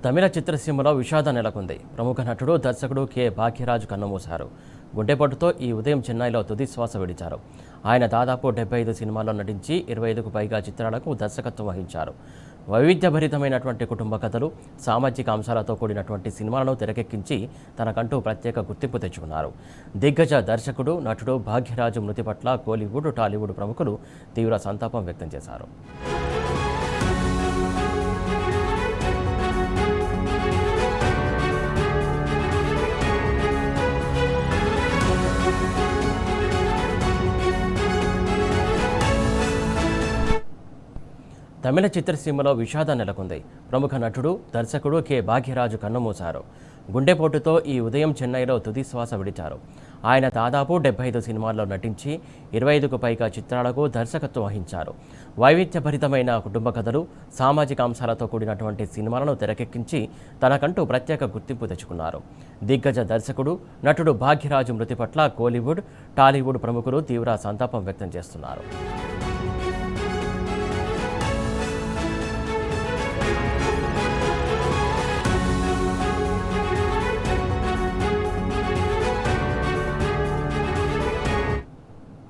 తమిళ చిత్రసీమలో విషాదం నెలకొంది. ప్రముఖ నటుడు, దర్శకుడు కె. భాగ్యరాజు కన్నుమూశారు. గుండెపోటుతో ఈ ఉదయం చెన్నైలో తుది శ్వాస విడిచారు. ఆయన దాదాపు 75 సినిమాల్లో నటించి 25కు పైగా చిత్రాలకు దర్శకత్వం వహించారు. వైవిధ్యభరితమైనటువంటి కుటుంబ కథలు, సామాజిక అంశాలతో కూడినటువంటి సినిమాలను తెరకెక్కించి తనకంటూ ప్రత్యేక గుర్తింపు తెచ్చుకున్నారు. దిగ్గజ దర్శకుడు, నటుడు భాగ్యరాజు మృతి పట్ల కోలీవుడ్, టాలీవుడ్ ప్రముఖులు తీవ్ర సంతాపం వ్యక్తం చేశారు. తమిళ చిత్రసీమలో విషాదం నెలకొంది. ప్రముఖ నటుడు, దర్శకుడు కె. భాగ్యరాజు కన్నుమూశారు. గుండెపోటుతో ఈ ఉదయం చెన్నైలో తుది శ్వాస విడిచారు. ఆయన దాదాపు 75 సినిమాల్లో నటించి 25కు పైగా చిత్రాలకు దర్శకత్వం వహించారు. వైవిధ్యభరితమైన కుటుంబ కథలు, సామాజిక అంశాలతో కూడినటువంటి సినిమాలను తెరకెక్కించి తనకంటూ ప్రత్యేక గుర్తింపు తెచ్చుకున్నారు. దిగ్గజ దర్శకుడు, నటుడు భాగ్యరాజు మృతి పట్ల కోలీవుడ్, టాలీవుడ్ ప్రముఖులు తీవ్ర సంతాపం వ్యక్తం చేస్తున్నారు.